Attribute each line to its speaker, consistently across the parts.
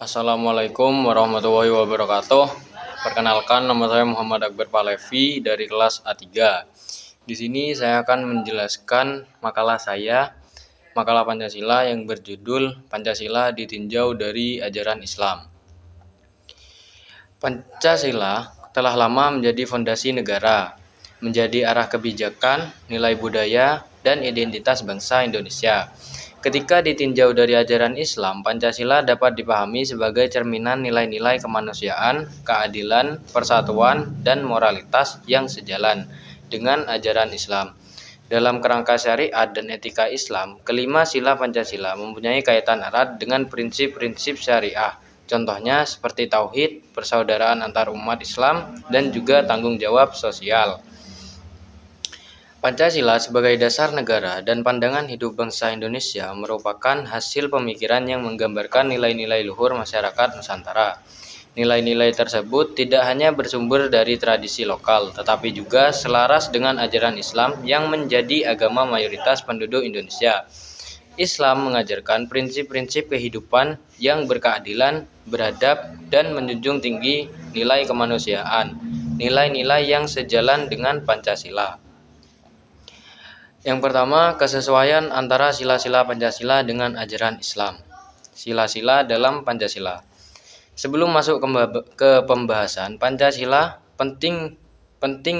Speaker 1: Assalamualaikum warahmatullahi wabarakatuh. Perkenalkan, nama saya Muhammad Akbar Palevi dari kelas A3. Di sini saya akan menjelaskan makalah saya, makalah Pancasila yang berjudul Pancasila ditinjau dari ajaran Islam. Pancasila telah lama menjadi fondasi negara, menjadi arah kebijakan, nilai budaya, dan identitas bangsa Indonesia. Ketika ditinjau dari ajaran Islam, Pancasila dapat dipahami sebagai cerminan nilai-nilai kemanusiaan, keadilan, persatuan, dan moralitas yang sejalan dengan ajaran Islam. Dalam kerangka syariat dan etika Islam, kelima sila Pancasila mempunyai kaitan erat dengan prinsip-prinsip syariah. Contohnya seperti tauhid, persaudaraan antar umat Islam, dan juga tanggung jawab sosial. Pancasila sebagai dasar negara dan pandangan hidup bangsa Indonesia merupakan hasil pemikiran yang menggambarkan nilai-nilai luhur masyarakat Nusantara. Nilai-nilai tersebut tidak hanya bersumber dari tradisi lokal, tetapi juga selaras dengan ajaran Islam yang menjadi agama mayoritas penduduk Indonesia. Islam mengajarkan prinsip-prinsip kehidupan yang berkeadilan, beradab, dan menjunjung tinggi nilai kemanusiaan, nilai-nilai yang sejalan dengan Pancasila. Yang pertama, kesesuaian antara sila-sila Pancasila dengan ajaran Islam. Sila-sila dalam Pancasila. Sebelum masuk ke pembahasan, Pancasila penting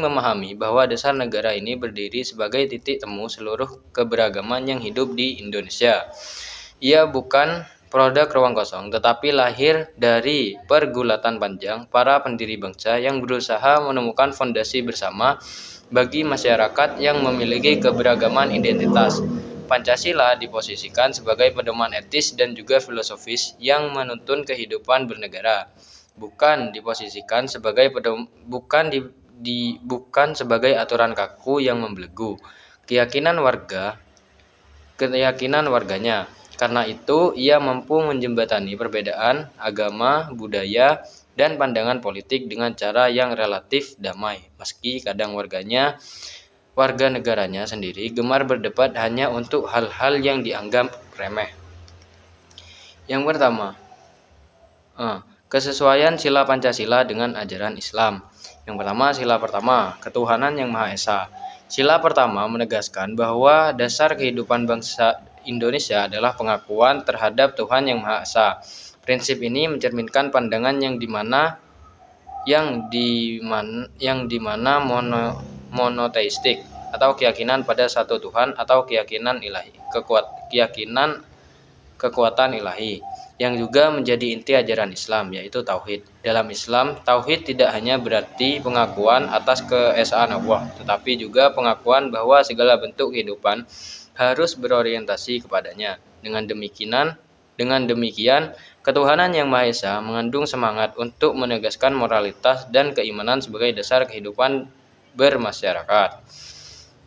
Speaker 1: memahami bahwa dasar negara ini berdiri sebagai titik temu seluruh keberagaman yang hidup di Indonesia. Ia bukan produk ruang kosong, tetapi lahir dari pergulatan panjang para pendiri bangsa yang berusaha menemukan fondasi bersama bagi masyarakat yang memiliki keberagaman identitas. Pancasila diposisikan sebagai pedoman etis dan juga filosofis yang menuntun kehidupan bernegara, bukan diposisikan sebagai bukan sebagai aturan kaku yang membelenggu keyakinan warganya. Karena itu, ia mampu menjembatani perbedaan agama, budaya, dan pandangan politik dengan cara yang relatif damai, meski kadang warga negaranya sendiri gemar berdebat hanya untuk hal-hal yang dianggap remeh. Yang pertama, kesesuaian sila Pancasila dengan ajaran Islam. Yang pertama, sila pertama, ketuhanan yang Maha Esa. Sila pertama menegaskan bahwa dasar kehidupan bangsa Indonesia adalah pengakuan terhadap Tuhan yang Maha Esa. Prinsip ini mencerminkan pandangan yang dimana monoteistik atau keyakinan pada satu Tuhan atau keyakinan ilahi, kekuatan ilahi, yang juga menjadi inti ajaran Islam, yaitu tauhid. Dalam Islam, tauhid tidak hanya berarti pengakuan atas keesaan Allah, tetapi juga pengakuan bahwa segala bentuk kehidupan harus berorientasi kepadanya. Dengan demikian, ketuhanan yang Maha Esa mengandung semangat untuk menegaskan moralitas dan keimanan sebagai dasar kehidupan bermasyarakat.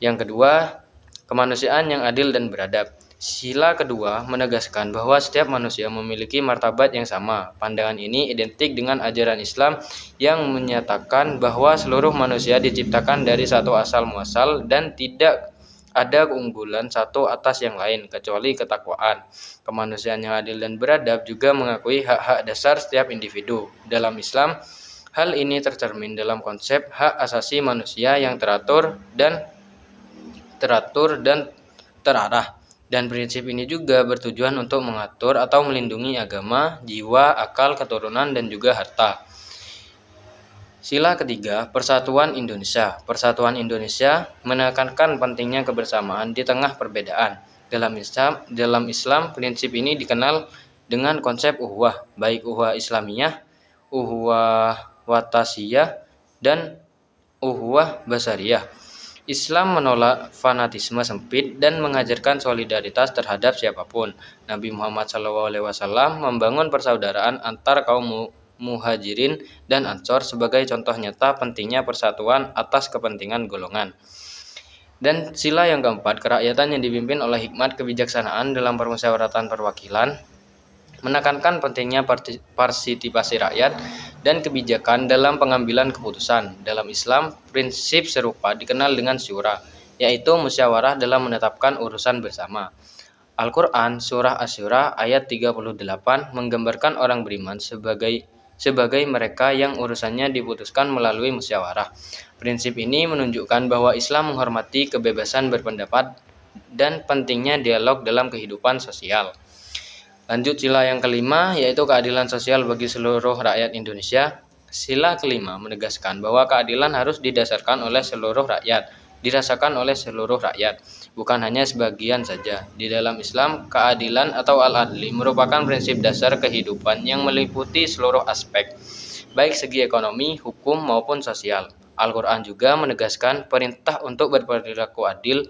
Speaker 1: Yang kedua, kemanusiaan yang adil dan beradab. Sila kedua menegaskan bahwa setiap manusia memiliki martabat yang sama. Pandangan ini identik dengan ajaran Islam yang menyatakan bahwa seluruh manusia diciptakan dari satu asal muasal dan tidak ada keunggulan satu atas yang lain kecuali ketakwaan. Kemanusiaan yang adil dan beradab juga mengakui hak-hak dasar setiap individu. Dalam Islam, hal ini tercermin dalam konsep hak asasi manusia yang teratur dan terarah. Dan prinsip ini juga bertujuan untuk mengatur atau melindungi agama, jiwa, akal, keturunan, dan juga harta. Sila ketiga, persatuan Indonesia. Persatuan Indonesia menekankan pentingnya kebersamaan di tengah perbedaan. Dalam Islam, prinsip ini dikenal dengan konsep uhwah, baik uhwah Islamiyah, uhwah watasiyah, dan uhwah basariyah. Islam menolak fanatisme sempit dan mengajarkan solidaritas terhadap siapapun. Nabi Muhammad SAW membangun persaudaraan antar kaum Muhajirin dan Ansor sebagai contoh nyata pentingnya persatuan atas kepentingan golongan. Dan sila yang keempat, kerakyatan yang dipimpin oleh hikmat kebijaksanaan dalam permusyawaratan perwakilan, menekankan pentingnya partisipasi rakyat dan kebijakan dalam pengambilan keputusan. Dalam Islam, prinsip serupa dikenal dengan syura, yaitu musyawarah dalam menetapkan urusan bersama. Al-Quran Surah Asy-Syura ayat 38 menggambarkan orang beriman sebagai mereka yang urusannya diputuskan melalui musyawarah. Prinsip ini menunjukkan bahwa Islam menghormati kebebasan berpendapat dan pentingnya dialog dalam kehidupan sosial. Lanjut sila yang kelima, yaitu keadilan sosial bagi seluruh rakyat Indonesia. Sila kelima menegaskan bahwa keadilan harus didasarkan oleh seluruh rakyat, dirasakan oleh seluruh rakyat, bukan hanya sebagian saja. Di dalam Islam, keadilan atau al-adli merupakan prinsip dasar kehidupan yang meliputi seluruh aspek, baik segi ekonomi, hukum, maupun sosial. Al-Quran juga menegaskan perintah untuk berperilaku adil,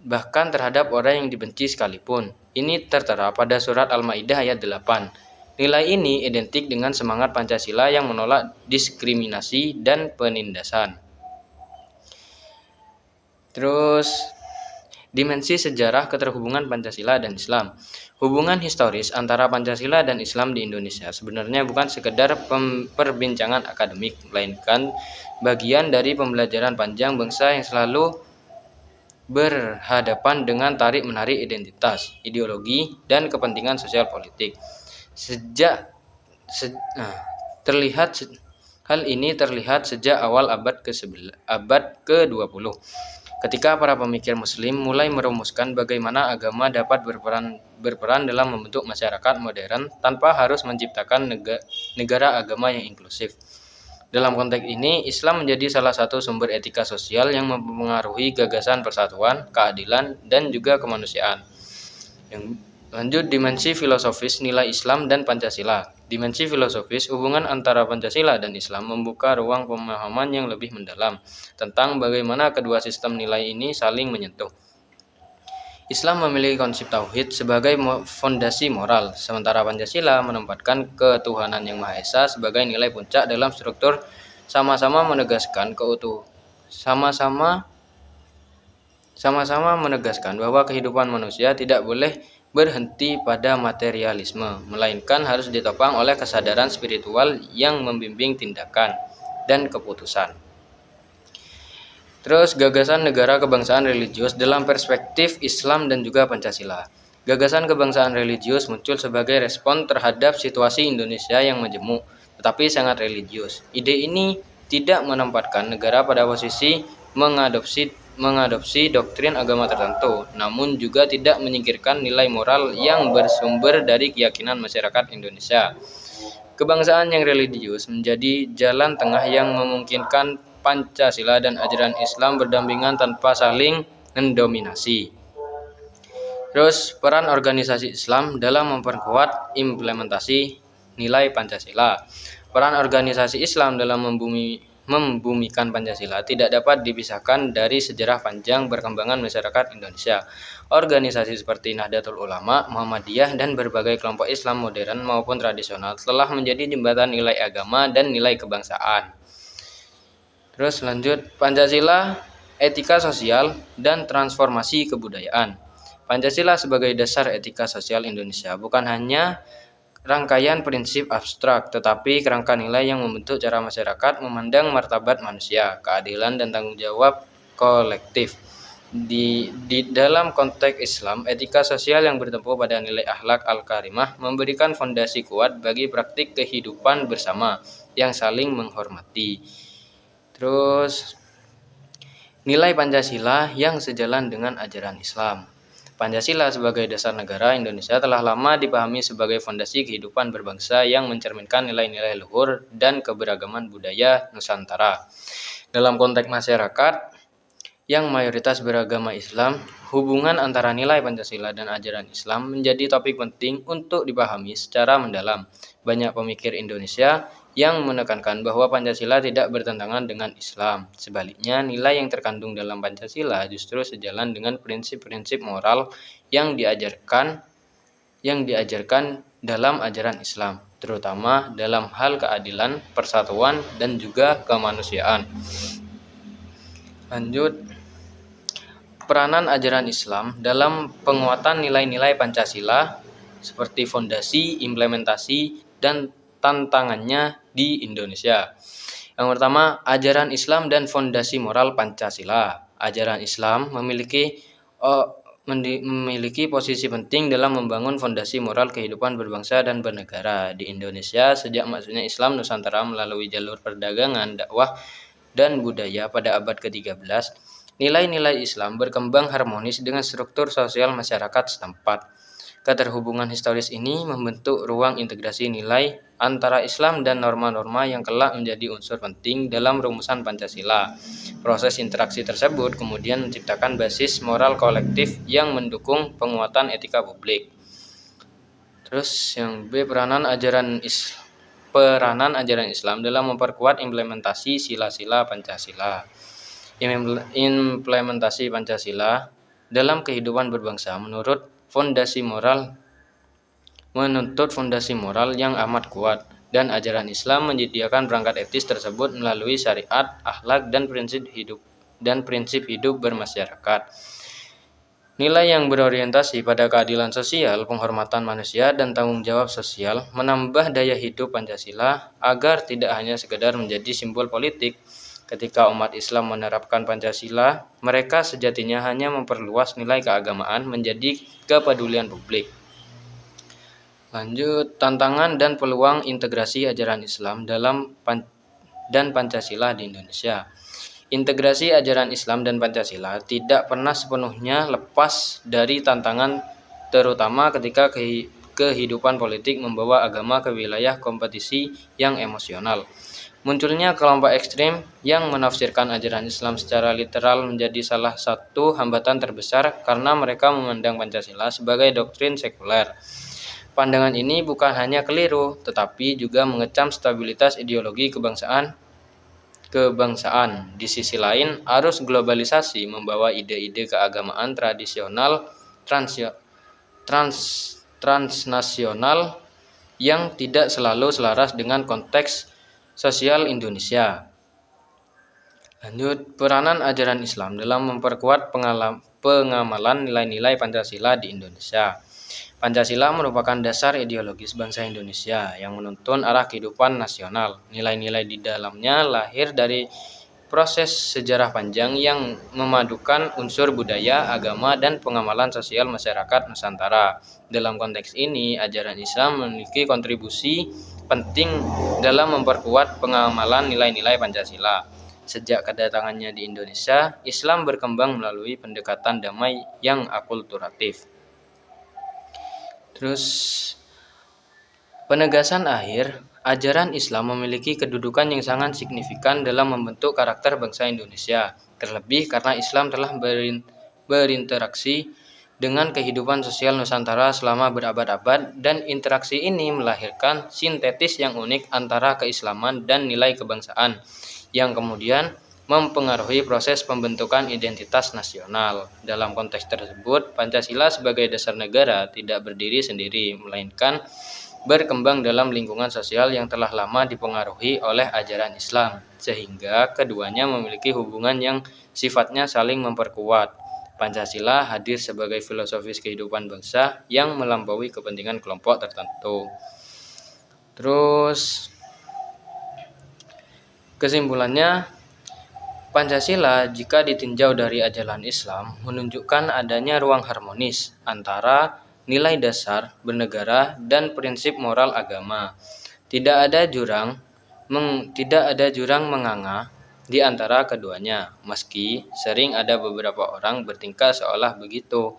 Speaker 1: bahkan terhadap orang yang dibenci sekalipun. Ini tertera pada surat Al-Maidah ayat 8. Nilai ini identik dengan semangat Pancasila yang menolak diskriminasi dan penindasan. Terus, dimensi sejarah keterhubungan Pancasila dan Islam. Hubungan historis antara Pancasila dan Islam di Indonesia sebenarnya bukan sekedar perbincangan akademik, melainkan bagian dari pembelajaran panjang bangsa yang selalu berhadapan dengan tarik-menarik identitas, ideologi, dan kepentingan sosial politik. Terlihat hal ini terlihat sejak awal abad ke-20, ketika para pemikir Muslim mulai merumuskan bagaimana agama dapat berperan dalam membentuk masyarakat modern tanpa harus menciptakan negara agama yang inklusif. Dalam konteks ini, Islam menjadi salah satu sumber etika sosial yang mempengaruhi gagasan persatuan, keadilan, dan juga kemanusiaan. Yang lanjut, dimensi filosofis nilai Islam dan Pancasila. Dimensi filosofis, hubungan antara Pancasila dan Islam membuka ruang pemahaman yang lebih mendalam tentang bagaimana kedua sistem nilai ini saling menyentuh. Islam memiliki konsep tauhid sebagai fondasi moral, sementara Pancasila menempatkan ketuhanan yang Maha Esa sebagai nilai puncak dalam struktur, sama-sama menegaskan bahwa kehidupan manusia tidak boleh berhenti pada materialisme, melainkan harus ditopang oleh kesadaran spiritual yang membimbing tindakan dan keputusan. Terus, gagasan negara kebangsaan religius dalam perspektif Islam dan juga Pancasila. Gagasan kebangsaan religius muncul sebagai respon terhadap situasi Indonesia yang majemuk, tetapi sangat religius. Ide ini tidak menempatkan negara pada posisi mengadopsi doktrin agama tertentu, namun juga tidak menyingkirkan nilai moral yang bersumber dari keyakinan masyarakat Indonesia. Kebangsaan yang religius menjadi jalan tengah yang memungkinkan Pancasila dan ajaran Islam berdampingan tanpa saling mendominasi. Terus, peran organisasi Islam dalam memperkuat implementasi nilai Pancasila. Peran organisasi Islam dalam membumikan Pancasila tidak dapat dipisahkan dari sejarah panjang perkembangan masyarakat Indonesia. Organisasi seperti Nahdlatul Ulama, Muhammadiyah, dan berbagai kelompok Islam modern maupun tradisional telah menjadi jembatan nilai agama dan nilai kebangsaan. Terus lanjut, Pancasila, etika sosial, dan transformasi kebudayaan. Pancasila sebagai dasar etika sosial Indonesia bukan hanya rangkaian prinsip abstrak, tetapi kerangka nilai yang membentuk cara masyarakat memandang martabat manusia, keadilan, dan tanggung jawab kolektif. Di dalam konteks Islam, etika sosial yang bertempu pada nilai akhlak al-karimah memberikan fondasi kuat bagi praktik kehidupan bersama yang saling menghormati. Terus, nilai Pancasila yang sejalan dengan ajaran Islam. Pancasila sebagai dasar negara Indonesia telah lama dipahami sebagai fondasi kehidupan berbangsa yang mencerminkan nilai-nilai luhur dan keberagaman budaya Nusantara. Dalam konteks masyarakat yang mayoritas beragama Islam, hubungan antara nilai Pancasila dan ajaran Islam menjadi topik penting untuk dipahami secara mendalam. Banyak pemikir Indonesia yang menekankan bahwa Pancasila tidak bertentangan dengan Islam. Sebaliknya, nilai yang terkandung dalam Pancasila justru sejalan dengan prinsip-prinsip moral yang diajarkan dalam ajaran Islam, terutama dalam hal keadilan, persatuan, dan juga kemanusiaan. Lanjut, peranan ajaran Islam dalam penguatan nilai-nilai Pancasila seperti fondasi, implementasi, dan tantangannya di Indonesia. Yang pertama, ajaran Islam dan fondasi moral Pancasila. Ajaran Islam memiliki posisi penting dalam membangun fondasi moral kehidupan berbangsa dan bernegara di Indonesia. Sejak masuknya Islam Nusantara melalui jalur perdagangan, dakwah, dan budaya pada abad ke-13, nilai-nilai Islam berkembang harmonis dengan struktur sosial masyarakat setempat. Keterhubungan historis ini membentuk ruang integrasi nilai antara Islam dan norma-norma yang kelak menjadi unsur penting dalam rumusan Pancasila. Proses interaksi tersebut kemudian menciptakan basis moral kolektif yang mendukung penguatan etika publik. Terus yang B, peranan ajaran Islam dalam memperkuat implementasi sila-sila Pancasila. Implementasi Pancasila dalam kehidupan berbangsa menuntut fondasi moral yang amat kuat, dan ajaran Islam menyediakan perangkat etis tersebut melalui syariat, akhlak, dan prinsip hidup bermasyarakat. Nilai yang berorientasi pada keadilan sosial, penghormatan manusia, dan tanggung jawab sosial menambah daya hidup Pancasila agar tidak hanya sekedar menjadi simbol politik. Ketika umat Islam menerapkan Pancasila, mereka sejatinya hanya memperluas nilai keagamaan menjadi kepedulian publik. Lanjut, tantangan dan peluang integrasi ajaran Islam dan Pancasila di Indonesia. Integrasi ajaran Islam dan Pancasila tidak pernah sepenuhnya lepas dari tantangan, terutama ketika kehidupan politik membawa agama ke wilayah kompetisi yang emosional. Munculnya kelompok ekstrem yang menafsirkan ajaran Islam secara literal menjadi salah satu hambatan terbesar karena mereka memandang Pancasila sebagai doktrin sekuler. Pandangan ini bukan hanya keliru, tetapi juga mengecam stabilitas ideologi kebangsaan. Di sisi lain, arus globalisasi membawa ide-ide keagamaan tradisional transnasional yang tidak selalu selaras dengan konteks sosial Indonesia. Lanjut, peranan ajaran Islam dalam memperkuat pengamalan nilai-nilai Pancasila di Indonesia. Pancasila merupakan dasar ideologis bangsa Indonesia yang menuntun arah kehidupan nasional. Nilai-nilai di dalamnya lahir dari proses sejarah panjang yang memadukan unsur budaya, agama, dan pengamalan sosial masyarakat Nusantara. Dalam konteks ini, ajaran Islam memiliki kontribusi penting dalam memperkuat pengamalan nilai-nilai Pancasila. Sejak kedatangannya di Indonesia, Islam berkembang melalui pendekatan damai yang akulturatif. Terus, penegasan akhir, ajaran Islam memiliki kedudukan yang sangat signifikan dalam membentuk karakter bangsa Indonesia, terlebih karena Islam telah berinteraksi dengan kehidupan sosial Nusantara selama berabad-abad, dan interaksi ini melahirkan sintetis yang unik antara keislaman dan nilai kebangsaan, yang kemudian mempengaruhi proses pembentukan identitas nasional. Dalam konteks tersebut, Pancasila sebagai dasar negara tidak berdiri sendiri, melainkan berkembang dalam lingkungan sosial yang telah lama dipengaruhi oleh ajaran Islam, sehingga keduanya memiliki hubungan yang sifatnya saling memperkuat. Pancasila hadir sebagai filosofis kehidupan bangsa yang melampaui kepentingan kelompok tertentu. Terus, kesimpulannya, Pancasila jika ditinjau dari ajaran Islam menunjukkan adanya ruang harmonis antara nilai dasar bernegara dan prinsip moral agama. Tidak ada jurang menganga di antara keduanya, meski sering ada beberapa orang bertingkah seolah begitu.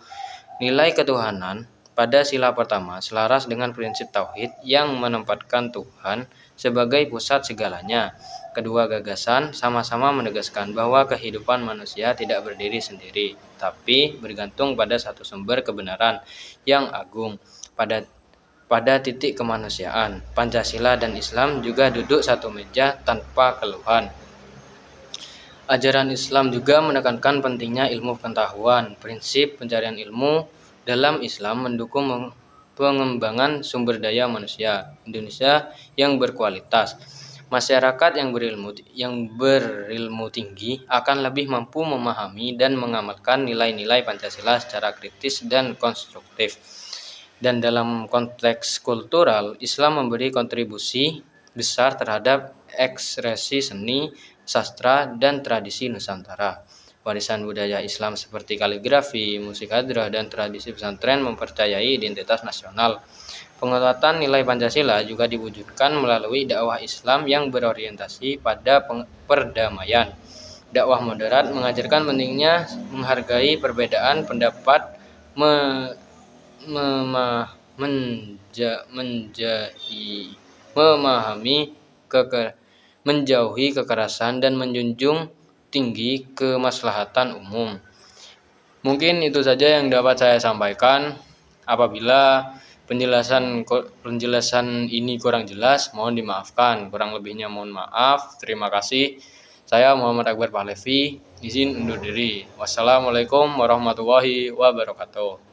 Speaker 1: Nilai ketuhanan pada sila pertama selaras dengan prinsip tauhid yang menempatkan Tuhan sebagai pusat segalanya. Kedua gagasan sama-sama menegaskan bahwa kehidupan manusia tidak berdiri sendiri, tapi bergantung pada satu sumber kebenaran yang agung. Pada titik kemanusiaan, Pancasila dan Islam juga duduk satu meja tanpa keluhan. Ajaran Islam juga menekankan pentingnya ilmu pengetahuan. Prinsip pencarian ilmu dalam Islam mendukung pengembangan sumber daya manusia Indonesia yang berkualitas. Masyarakat yang berilmu tinggi akan lebih mampu memahami dan mengamalkan nilai-nilai Pancasila secara kritis dan konstruktif. Dan dalam konteks kultural, Islam memberi kontribusi besar terhadap ekspresi seni, sastra, dan tradisi Nusantara. Warisan budaya Islam seperti kaligrafi, musik hadrah, dan tradisi pesantren mempercayai identitas nasional. Penguatan nilai Pancasila juga diwujudkan melalui dakwah Islam yang berorientasi pada perdamaian. Dakwah moderat mengajarkan pentingnya menghargai perbedaan pendapat, me- mema- memahami menjauhi kekerasan dan menjunjung tinggi kemaslahatan umum. Mungkin itu saja yang dapat saya sampaikan. Apabila penjelasan ini kurang jelas, mohon dimaafkan. Kurang lebihnya mohon maaf. Terima kasih. Saya Muhammad Akbar Pahlevi, izin undur diri. Wassalamualaikum warahmatullahi wabarakatuh.